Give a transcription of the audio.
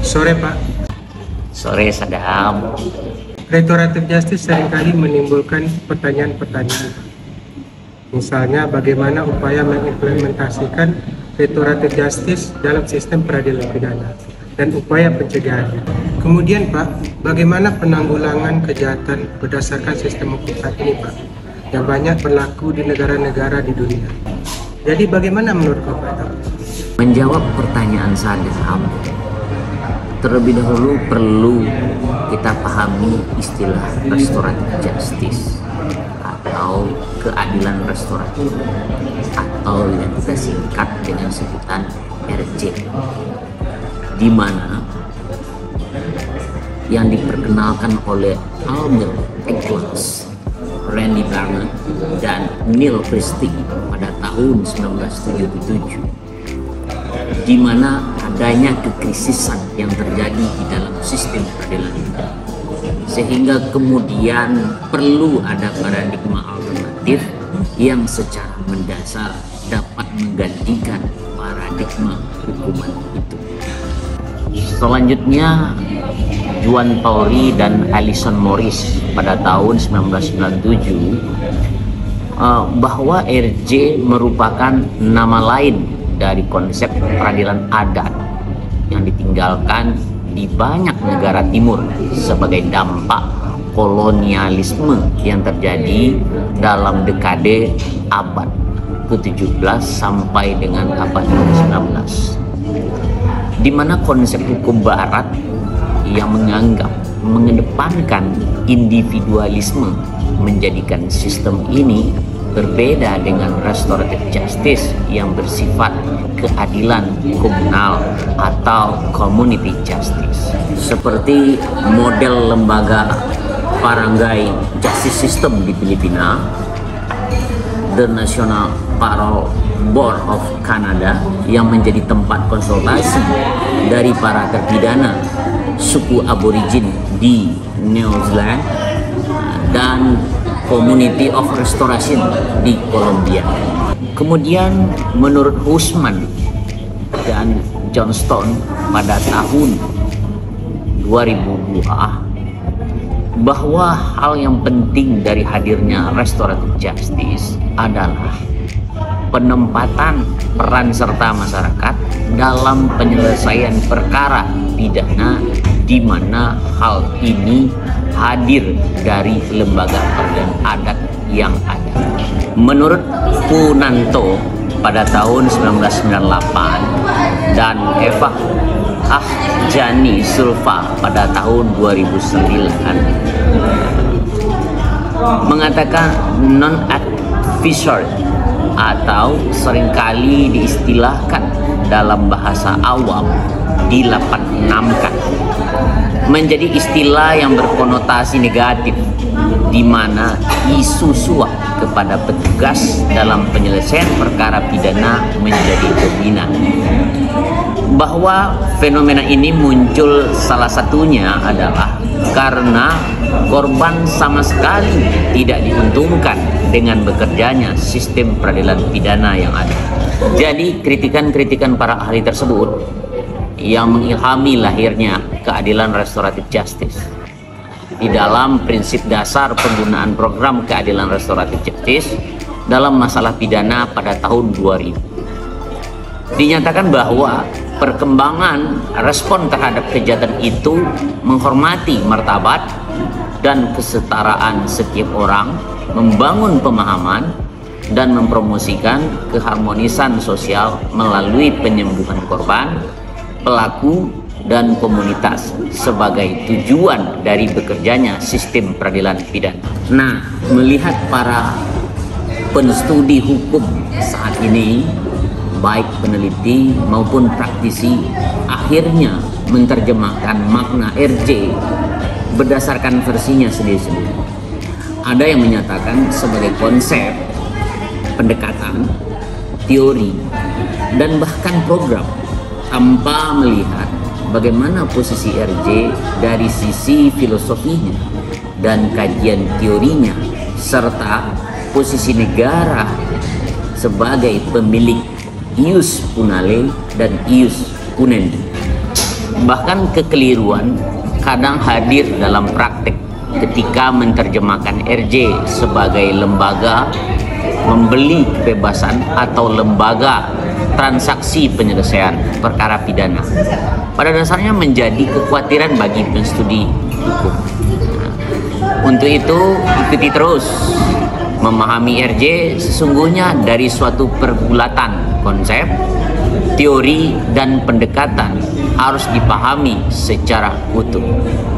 Sore Pak, Sore Sadam. restoratif justice seringkali menimbulkan pertanyaan-pertanyaan. Misalnya bagaimana upaya mengimplementasikan restoratif justice dalam sistem peradilan pidana dan upaya pencegahannya. Kemudian Pak, bagaimana penanggulangan kejahatan berdasarkan sistem hukum saat ini Pak, yang banyak berlaku di negara-negara di dunia. Jadi bagaimana menurut Bapak? Menjawab pertanyaan Sadam, terlebih dahulu perlu kita pahami istilah restoratif justice atau keadilan restoratif, atau yang kita singkat dengan sebutan RJ, di mana yang diperkenalkan oleh Almir Eklas, Randy Barnett, dan Neil Christie pada tahun 1977, di mana adanya kekrisisan yang terjadi di dalam sistem peradilan kita, sehingga kemudian perlu ada paradigma alternatif yang secara mendasar dapat menggantikan paradigma hukuman itu. Selanjutnya, Juan Pauri dan Alison Morris pada tahun 1997 bahwa RJ merupakan nama lain dari konsep peradilan adat yang ditinggalkan di banyak negara timur sebagai dampak kolonialisme yang terjadi dalam dekade abad ke-17 sampai dengan abad ke-19, di mana konsep hukum barat yang mengedepankan individualisme menjadikan sistem ini berbeda dengan restoratif justice yang bersifat keadilan komunal atau community justice, seperti model lembaga Barangay Justice System di Filipina, The National Parole Board of Canada yang menjadi tempat konsultasi dari para terpidana suku aborigin di New Zealand, dan Community of Restoration di Kolombia. Kemudian menurut Husman dan Johnston pada tahun 2002 bahwa hal yang penting dari hadirnya restoratif justice adalah penempatan peran serta masyarakat dalam penyelesaian perkara pidana, di mana hal ini hadir dari lembaga peradilan adat yang ada. Menurut Punanto pada tahun 1998 dan Eva Ahjani Sulfa pada tahun 2009 mengatakan non-advisory atau seringkali diistilahkan dalam bahasa awam dilapatnamkan menjadi istilah yang berkonotasi negatif, di mana isu suap kepada petugas dalam penyelesaian perkara pidana menjadi dominan. Bahwa fenomena ini muncul salah satunya adalah karena korban sama sekali tidak diuntungkan dengan bekerjanya sistem peradilan pidana yang ada. Jadi kritikan-kritikan para ahli tersebut yang mengilhami lahirnya keadilan restoratif justice di dalam prinsip dasar penggunaan program keadilan restoratif justice dalam masalah pidana pada tahun 2000. Dinyatakan bahwa perkembangan respon terhadap kejahatan itu menghormati martabat dan kesetaraan setiap orang, membangun pemahaman, dan mempromosikan keharmonisan sosial melalui penyembuhan korban, pelaku, dan komunitas sebagai tujuan dari bekerjanya sistem peradilan pidana. Nah, melihat para penstudi hukum saat ini, baik peneliti maupun praktisi, akhirnya menerjemahkan makna RJ berdasarkan versinya sendiri-sendiri. Ada yang menyatakan sebagai konsep, pendekatan, teori, dan bahkan program, tanpa melihat bagaimana posisi RJ dari sisi filosofinya dan kajian teorinya, serta posisi negara sebagai pemilik ius punale dan ius punendi. Bahkan kekeliruan kadang hadir dalam praktek ketika menerjemahkan RJ sebagai lembaga membeli kebebasan atau lembaga transaksi penyelesaian perkara pidana. Pada dasarnya menjadi kekhawatiran bagi penstudi hukum. Untuk itu, ikuti terus memahami RJ sesungguhnya dari suatu pergulatan konsep, teori, dan pendekatan harus dipahami secara utuh.